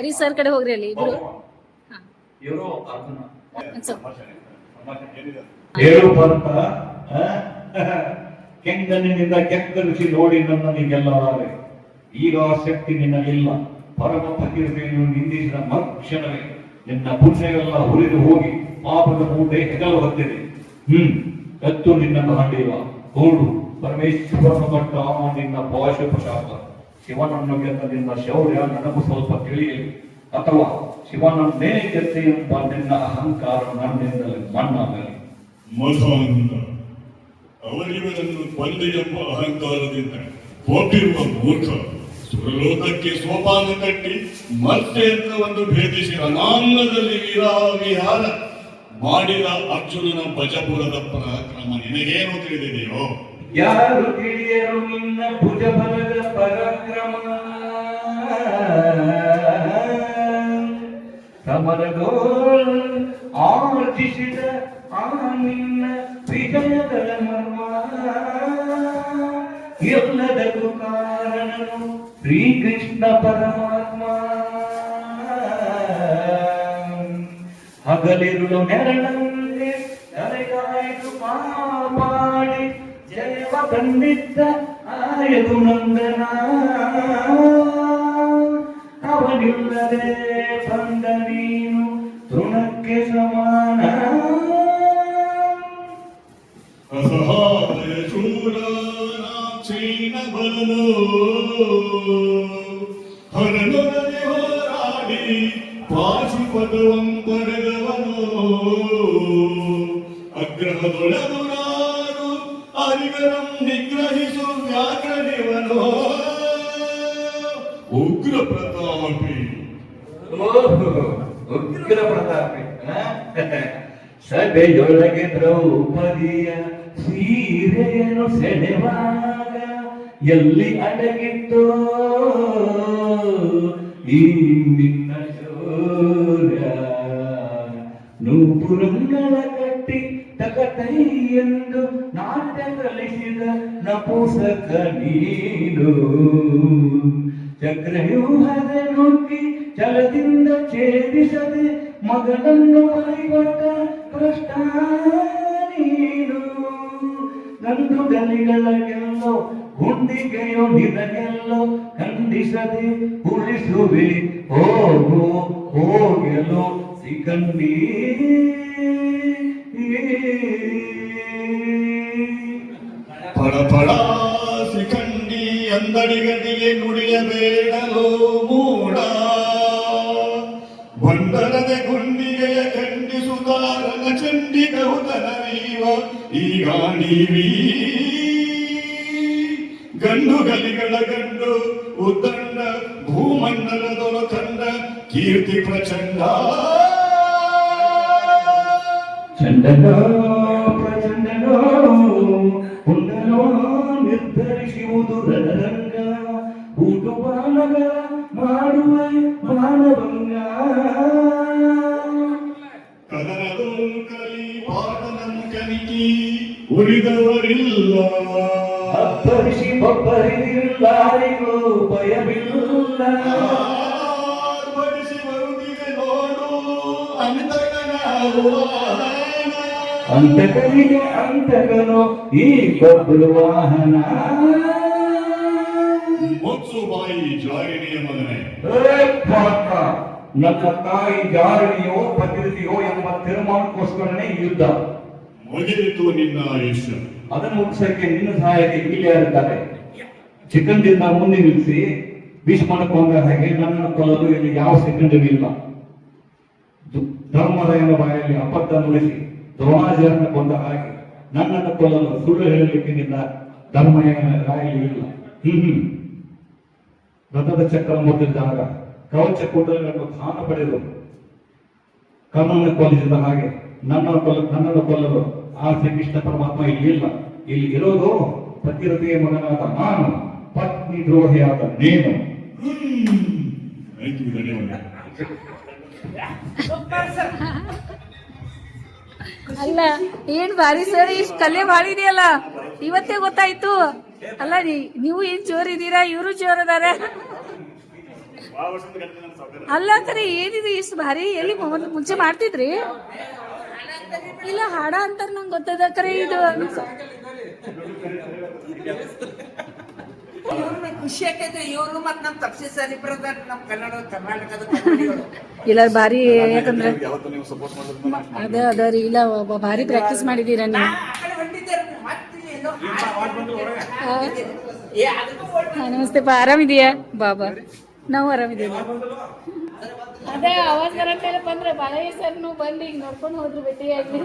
ರೀ ಸರ್ ಕಡೆ ಹೋಗ್ರಿ ಅಲ್ಲಿ ಇಬ್ರು. ಹೇಳು ಭರತ, ಕೆಂಗನಿನಿಂದ ಕೆಕ್ಕರಿಸಿ ನೋಡಿ ನನ್ನನಿಗೆಲ್ಲವಾರೆ. ಈಗ ಆ ಶಕ್ತಿ ನಿನ್ನಲ್ಲಿಲ್ಲ. ಪರಮ ಪ್ರಕೃತಿಯನ್ನು ನಿಂದಿಸಿದ ಮರುಕ್ಷಣವೇ ನಿನ್ನ ಪುಣ್ಯವೆಲ್ಲ ಹುರಿದು ಹೋಗಿ ಪಾಪದ ಮೂಟೆ ಹೆಗಲು ಹೊತ್ತಿದೆ. ಎತ್ತು ನಿನ್ನನ್ನು ಹಂಡಿಲ್ಲ. ನೋಡು, ಪರಮೇಶ್ವರನ ಕೊಟ್ಟ ನಿನ್ನ ಪಾಶುಪಶಾಪ. ಶಿವನನ್ನು ಗೆದ್ದ ನಿನ್ನ ಶೌರ್ಯ ನನಗೂ ಸ್ವಲ್ಪ ತಿಳಿಯಲಿ, ಅಥವಾ ಶಿವನನ್ನೇ ಗೆದ್ದೆ ಎಂಬ ನಿನ್ನ ಅಹಂಕಾರ ನನ್ನಿಂದಲೇ ಮಣ್ಣಾಗಲಿ. ಮಧಾಂಧ, ಅವರಿವರನ್ನು ಕೊಂದೆ ಎಂಬ ಅಹಂಕಾರದಿಂದ ಕೊಟ್ಟಿರುವ ಮೂರ್ಖ ಸುರಲೋಕಕ್ಕೆ ಸೋಪಾನ ಕಟ್ಟಿ ಮತ್ಸ್ಯಂತ್ರವನ್ನು ಭೇದಿಸಿ ಅನಾನ್ನದಲ್ಲಿ ವಿಹಾರ ಮಾಡಿದ ಅರ್ಜುನನ ಭಜಪುರದ ಪರಾಕ್ರಮ ನಿನಗೇನು ತಿಳಿದಿದೆಯೋ? ಯಾರು ತಿಳಿಯರು ನಿನ್ನ ಭುಜಬಲದ ಪರಾಕ್ರಮ? ಸಮರಗೋಲ್ ಆರ್ಜಿಸಿದ ಆ ನಿನ್ನ ವಿಜಯಗಳ ಮರ್ಮ. ಎಲ್ಲದಕ್ಕೂ ಕಾರಣನು ಶ್ರೀಕೃಷ್ಣ ಪರಮಾತ್ಮ. ಹಗಲಿರುಳು ನೆರಳಂತೆ ತಲೆಗಾಯ್ತು ಕಾಪಾಡಿ ಜಯವ ಕಂಡಿದ್ದ ಆಯದು ನಂದನ. ಅವನಿಲ್ಲದೆ ಬಂದ ನೀನು ತೃಣಕ್ಕೆ ಸಮಾನ. ಅಸಹಾಯ ಶೂರ ಕ್ಷೀಣ ಬಲನು ಹರನೊಡನೆ ಹೋರಾಡಿ ಪಾಶುಪದವಂ ಪಡೆದವನು. ಅಗ್ರಹದೊಳದು ನಾನು ಅರಿಗರಂ ನಿಗ್ರಹಿಸು ವ್ಯಾಕರಿವನು. ಉಗ್ರ ಪ್ರತಾಪಿ, ಉಗ್ರ ಪ್ರತಾಪಿ. ಸಭೆಯೊಳಗೆ ದ್ರೌಪದಿಯ ಸೀರೆಯನ್ನು ಸೆಳೆವಾಗ ಎಲ್ಲಿ ಅಡಗಿತ್ತೋ ಈ ನಿನ್ನ ಶೌರ್ಯ. ನೂಪುರಂಗಳ ಕಟ್ಟಿ ತಕತೈ ಎಂದು ನಾಟ್ಯ ಕಲಿಸಿದ ನಪುಸಕ ನೀನು. ಚಕ್ರವ್ಯೂಹದ ನುಗ್ಗಿ ಛಲದಿಂದ ಛೇದಿಸದೆ ಮಗನನ್ನು ಕೈಗೊಟ್ಟ ಕೃಷ್ಣ ನೀನು. ಗಂಡು ಗಲಿಗಳಿಗೆಲ್ಲೋ ಗುಂಡಿಗೆಯೋ ನಿನಗೆಲ್ಲೋ ಖಂಡಿಸದೆ ಉಳಿಸುವೆ ಹೋಗೋ ಹೋಗಲು ಸಿಕಂಡಿ. ಫಳ ಸಿಕಂಡಿ ಅಂದಡಿಗದಿಗೆ ನುಡಿಯಬೇಡಲು ಮೂಡ. ಬಂಡರದ ಗುಂಡಿಗೆಯ ಖಂಡಿಸುತ್ತಾರನ ಚಂಡಿಗೌತನವೀವ ಈಗ ನೀವೀ. ಗಂಡು ಗಲಿಗಳ ಗಂಡು ಉದ್ದಂಡ ಭೂಮಂಡಲದೊಳ ಕಂಡ ಕೀರ್ತಿ ಪ್ರಚಂಡ. ಚಂಡನೋ ಪ್ರಚಂಡನೋ ಕುಂಡನೋ ನಿರ್ಧರಿಸುವುದು ರಣರಂಗ. ಊಟು ಬಾಲಗಳ ಮಾಡುವ ಮಾನವಂಗ. ಕದನದೋ ಕಲಿ ಪಾಠನಂ ಕಲಿಕಿ ಉಳಿದವರಿಲ್ಲ. ಅಬ್ಬರಿಸಿ ಬಬ್ಬರಿದಿಲ್ಲಾರಿಗೂ ಭಯವಿಲ್ಲ. ಬಡಿಸಿ ಬರುತ್ತಿದೆ ನೋಡು ಅಂತಕನಿಗೆ ಅಂತಕನು ಈ ಬಬ್ಬರು ವಾಹನ. ಮುಚ್ಚು ಬಾಯಿ ಜಾರಿಣಿಯ ಮಗನೇ. ನನ್ನ ತಾಯಿ ಜಾರಣಿಯೋ ಪ್ರಕೃತಿಯೋ ಎಂಬ ತೀರ್ಮಾನಕ್ಕೋಸ್ಕರನೇ ಈ ಯುದ್ಧ. ಮುಗಿಯಿತು ನಿನ್ನ ಆಯುಷ್ಯ. ಅದನ್ನು ಮುಗಿಸಕ್ಕೆ ನಿನ್ನ ಸಹಾಯಕ್ಕೆ ಇಲ್ಲಿ ಯಾರಿದ್ದಾರೆ? ಚಿಕ್ಕಂದಿಂದ ಮುಂದೆ ನಿಲ್ಲಿಸಿ ಭೀಷ್ಮನ ಕೊಂದ ಹಾಗೆ ನನ್ನನ್ನು ಕೊಲ್ಲಲು ಇಲ್ಲಿ ಯಾವ ಸೆಕೆಂಡ್ ಇಲ್ಲ. ಧರ್ಮರಾಯನ ಬಾಯಲ್ಲಿ ಅಬದ್ಧ ನುಡಿಸಿ ದ್ರೋಣಾಚಾರ್ಯನ ಕೊಂದ ಹಾಗೆ ನನ್ನನ್ನು ಕೊಲ್ಲಲು ಸುಳ್ಳು ಹೇಳಲಿಕ್ಕೆ ನಿನ್ನ ಧರ್ಮರಾಯಲಿ ಇಲ್ಲ. ರಥದ ಚಕ್ರ ಮುಟ್ಟಿದ್ದಾಗ ಕವಚ ಕೂಟಗಳನ್ನು ದಾನ ಪಡೆದು ಕರ್ಣನ ಕೊಲ್ಲಿಸಿದ ಹಾಗೆ ನನ್ನನ್ನು ಕೊಲ್ಲಲು ಆ ಶ್ರೀಕೃಷ್ಣ ಪರಮಾತ್ಮ ಇಲ್ಲಿ ಇಲ್ಲ. ಇಲ್ಲಿ ಇರೋದು ಪತಿರತೆಯ ಮಗನಾದ ನಾನು, ಪತ್ನಿ ದ್ರೋಹಿಯಾದ ನೀನು. ಅಲ್ಲ ಏನ್ ಬಾರಿ ಸರ್, ಇಷ್ಟು ಕಲೆ ಮಾಡಿದೆಯಲ್ಲ, ಇವತ್ತೇ ಗೊತ್ತಾಯ್ತು. ಅಲ್ಲ ನೀವು ಏನ್ ಜೋರ್ ಇದೀರಾ, ಇವರು ಜೋರ್ ಅದಾರ. ಅಲ್ಲ ಕರೆ ಏನಿದೆ ಇಷ್ಟು ಭಾರಿ ಎಲ್ಲಿ ಮುಂಚೆ ಮಾಡ್ತಿದ್ರಿ ಇಲ್ಲ ಹಾಡ ಅಂತಾರ ನಂಗೆ ಗೊತ್ತದ ಕರೆ ಇದು ಇವ್ರಿಗೆ ಖುಷಿ ಆಕೈತೆ ಇವ್ರು ಮತ್ ನಮ್ ತಪ್ಸಿ ಸರಿ ಬ್ರದರ್ ನಮ್ ಕನ್ನಡ ಕರ್ನಾಟಕದ ಕನ್ನಡಿಗಳು ಇಲ್ಲ ಭಾರಿ ಯಾಕಂದ್ರೆ ಅದ ರೀ ಇಲ್ಲ ಭಾರಿ ಪ್ರಾಕ್ಟೀಸ್ ಮಾಡಿದೀರ ನೀವು ಆ ಕಡೆ ಹೊಂಟಿದ್ದಾರೆ ಮತ್ತೆ ಏನೋ ಏ ಅದಕ್ಕೂ ನಮಸ್ತೆಪ್ಪ ಆರಾಮಿದೀಯಾ ಬಾಬಾ ನಾವು ಆರಾಮಿದ್ದೀವಿ ಅದೇ ಅವಾಜ್ ಬರಂತೆಲ್ಲ ಬಂದ್ರೆ ಬಾಲಯ್ಯ ಸರ್ನು ಬಂದು ಈಗ ನೋಡ್ಕೊಂಡು ಹೋದ್ರು ಭೇಟಿಯಾಗಿ